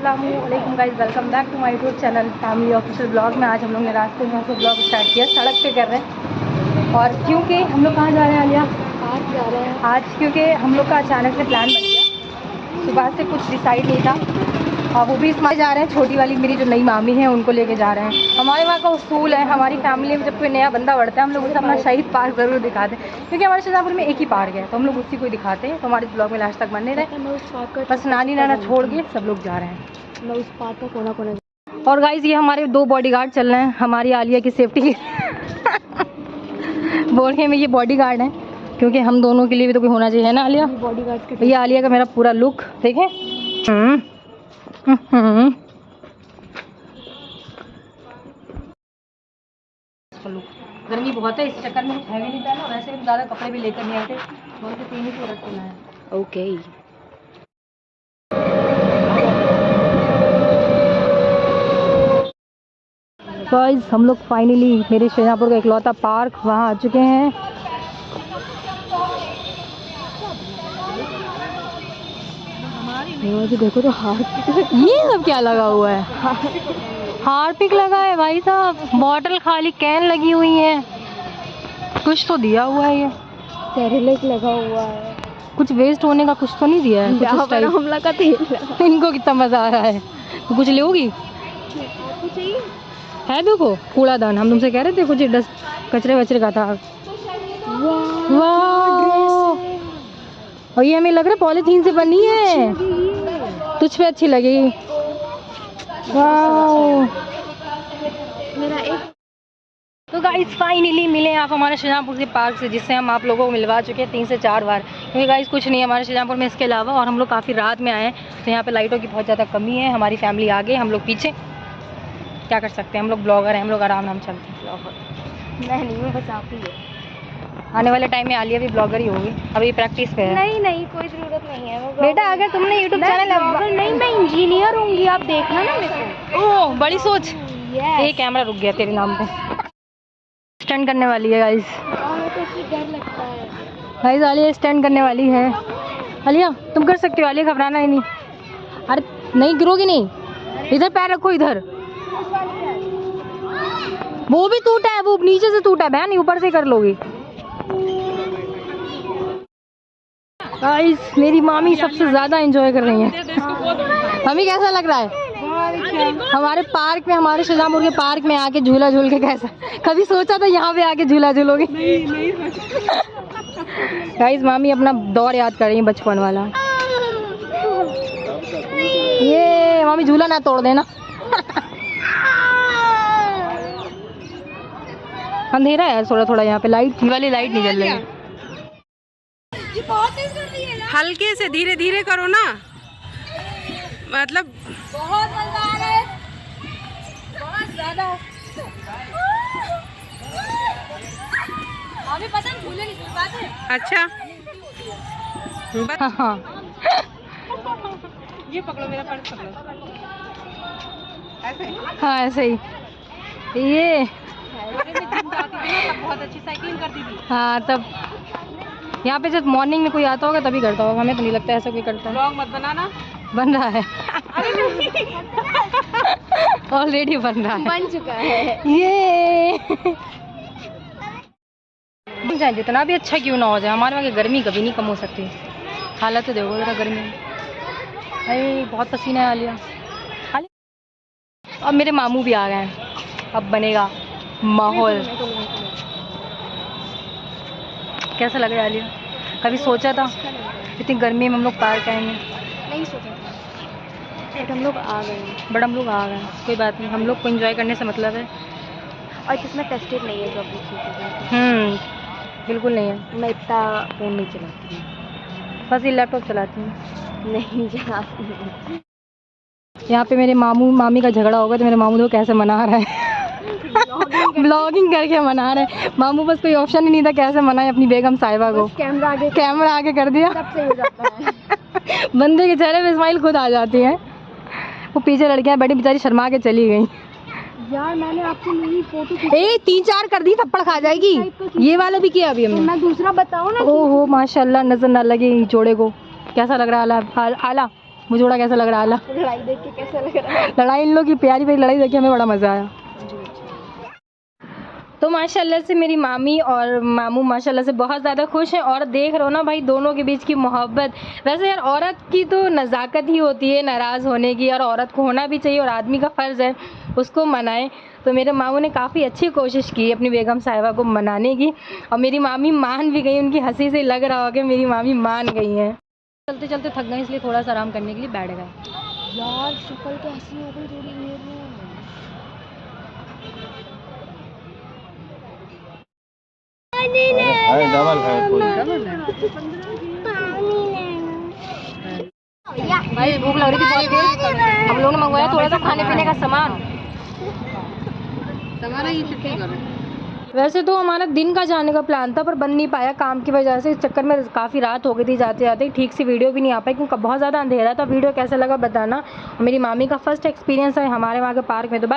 अस्सलामुअलैकुम guys, welcome back to my YouTube channel family official blog में। आज हम लोग ने रास्ते में से ब्लॉग स्टार्ट किया, सड़क पे कर रहे हैं। और क्योंकि हम लोग कहाँ जा रहे हैं आलिया? आज जा रहे हैं आज क्योंकि हम लोग का अचानक से प्लान बन गया। सुबह से कुछ डिसाइड नहीं था और वो भी इसमें जा रहे हैं। छोटी वाली मेरी जो नई मामी है उनको लेके जा रहे हैं। हमारे वहाँ का उसूल है, हमारी फैमिली में जब कोई नया बंदा बढ़ता है हम लोग उसे अपना शहीद पार्क ज़रूर दिखाते हैं, क्योंकि हमारे शाहजहाँपुर में एक ही पार्क है तो हम लोग उसी को दिखाते हैं। तो हमारे ब्लॉग में लास्ट तक बने रहे। बस नानी नाना छोड़ के सब लोग जा रहे हैं। मैं उस पार्क का कोना कोना। और गाइज ये हमारे 2 बॉडीगार्ड चल रहे हैं हमारी आलिया की सेफ्टी बोलने में ये बॉडीगार्ड है, क्योंकि हम दोनों के लिए भी तो कोई होना चाहिए, है ना आलिया? बॉडीगार्ड के ये आलिया का मेरा पूरा लुक देखें। गर्मी बहुत है, इस चक्कर में कुछ हैवी नहीं पहना। वैसे भी ज़्यादा कपड़े भी लेकर नहीं आए थे, बहुत से 3 ही प्रोडक्ट लेना है। ओके गाइस, हम लोग फाइनली मेरे शाहजहाँपुर का इकलौता पार्क वहाँ आ चुके हैं। देखो तो हार्पिक, ये सब क्या लगा हुआ है? हार्पिक लगा है भाई साहब, बॉटल खाली कैन लगी हुई है, कुछ तो दिया हुआ है। ये सेरेलेक लगा हुआ है, कुछ वेस्ट होने का कुछ तो नहीं दिया है। कुछ हमला का तेल इनको कितना मजा आ रहा है। तो कुछ लोगी है? देखो कूड़ादान, हम तुमसे कह रहे थे कुछ डस्ट कचरे वचरे का था। वाह, और ये हमें लग रहा है पॉलीथीन से बनी है, तुझ पे अच्छी लगेगी। वाह मेरा एक। तो गाइस फाइनली मिले आप हमारे शाहजहाँपुर के पार्क से, जिससे हम आप लोगों को मिलवा चुके हैं 3 से 4 बार। क्योंकि गाइस कुछ नहीं है हमारे शाहजहाँपुर में इसके अलावा, और हम लोग काफ़ी रात में आए हैं तो यहाँ पे लाइटों की बहुत ज़्यादा कमी है। हमारी फैमिली आगे, हम लोग पीछे, क्या कर सकते हैं, हम लोग ब्लॉगर हैं, हम लोग आराम नाम चलते हैं। ब्लॉगर मैं नहीं हूँ, बस आप ही है। आने वाले टाइम में आलिया भी ब्लॉगर ही होगी, अभी प्रैक्टिस पे है। नहीं कोई ज़रूरत नहीं है बेटा, अगर तुमने यूट्यूब चैनल नहीं, मैं इंजीनियर होंगी, आप देखना ना मेरे को। ओह बड़ी सोच। ये कैमरा रुक गया तेरे नाम पे, स्टैंड करने वाली है गाइस। डर लगता है गाइस, आलिया स्टैंड करने वाली है। आलिया तुम कर सकती हो, आलिया घबराना ही नहीं। अरे नहीं गिरोगी नहीं, इधर पैर रखो, इधर। वो भी टूटा है, वो नीचे से टूटा है बहन, ऊपर से कर लोगी। गाइस मेरी मामी सबसे ज्यादा एंजॉय कर रही है। हमें कैसा लग रहा है हमारे पार्क में, हमारे शाहजहाँपुर के पार्क में आके झूला झूल के? कैसा, कभी सोचा था यहाँ पे आके झूला झूलोगी? गाइस मामी अपना दौर याद कर रही है, बचपन वाला। ये मामी झूला ना तोड़ देना। अंधेरा है थोड़ा थोड़ा यहाँ पे, लाइट वाली लाइट नहीं जल रही है। हल्के से धीरे धीरे करो ना, मतलब बहुत मजा आ रहा है, बहुत ज्यादा। अभी पता है झूले नहीं पाते। अच्छा हाँ ये पकड़ो, मेरा पर्स पकड़ो, ऐसे। हाँ ऐसे ही। ये बहुत अच्छी साइकिलिंग करती थी। हाँ तब यहाँ पे जब मॉर्निंग में कोई आता होगा तभी करता होगा, हमें तो नहीं लगता ऐसा कोई करता है। ब्लॉग मत बनाना। बन रहा है ऑलरेडी बन रहा है, बन चुका है ये। चाहे जितना भी अच्छा क्यों ना हो जाए, हमारे वहाँ की गर्मी कभी नहीं कम हो सकती। हालत तो देखो जरा गर्मी, अरे बहुत पसीना आ लिया। अब मेरे मामू भी आ गए हैं, अब बनेगा माहौल। कैसा लग रहा है आलिया? कभी सोचा था इतनी गर्मी में हम लोग पार्क आएंगे? नहीं सोचा था, बट हम लोग आ गए। कोई बात नहीं, हम लोग को एंजॉय करने से मतलब है। और इसमें टेस्टेड नहीं है जो अपनी, बिल्कुल नहीं है। मैं इतना फ़ोन नहीं चलाती हूँ, बस ये लैपटॉप चलाती हूँ, नहीं चलाती। यहाँ पे मेरे मामू मामी का झगड़ा होगा तो मेरे मामू देखो कैसे मना रहा है ब्लॉगिंग करके मना रहे हैं। मामू बस कोई ऑप्शन ही नहीं था, कैसे मनाए अपनी बेगम साहिबा को। कैमरा आगे कर दिया, सब सही हो जाता है बंदे के चेहरे पे स्माइल खुद आ जाती है। वो पीछे लड़कियां बैठी, बेचारी शर्मा के चली गई। यार मैंने आपसे नहीं फोटो 3-4 कर दी, थप्पड़ खा जाएगी। ये वाला भी किया अभी हमने। मैं दूसरा बताओ ना। ओहो माशाल्लाह, नजर ना लगे जोड़े को। कैसा लग रहा है आला? मुझे बड़ा कैसा लग रहा है लड़ाई देख के कैसा लग रहा है? लड़ाई, इन लोग की प्यारी प्यारी लड़ाई देख के हमें बड़ा मज़ा आया। तो माशाल्लाह से मेरी मामी और मामू माशाल्लाह से बहुत ज़्यादा खुश हैं। और देख रहे हो ना भाई दोनों के बीच की मोहब्बत। वैसे यार औरत की तो नज़ाकत ही होती है नाराज़ होने की, और औरत को होना भी चाहिए और आदमी का फ़र्ज़ है उसको मनाए। तो मेरे मामू ने काफ़ी अच्छी कोशिश की अपनी बेगम साहिबा को मनाने की, और मेरी मामी मान भी गई। उनकी हंसी से लग रहा होगा कि मेरी मामी मान गई हैं। चलते चलते थक गए इसलिए थोड़ा सा आराम करने के लिए बैठ गए। यार शक्ल कैसी हो गई थोड़ी मेरी। डबल है कोई। भाई भूख लग रही थी बहुत देर, हम लोगों ने मंगवाया थोड़ा सा खाने पीने का सामान। वैसे तो हमारा दिन का जाने का प्लान था पर बन नहीं पाया काम की वजह से। इस चक्कर में काफ़ी रात हो गई थी, जाते जाते ठीक से वीडियो भी नहीं आ पाई क्योंकि बहुत ज़्यादा अंधेरा था। वीडियो कैसा लगा बताना। मेरी मामी का फर्स्ट एक्सपीरियंस है हमारे वहाँ के पार्क में। तो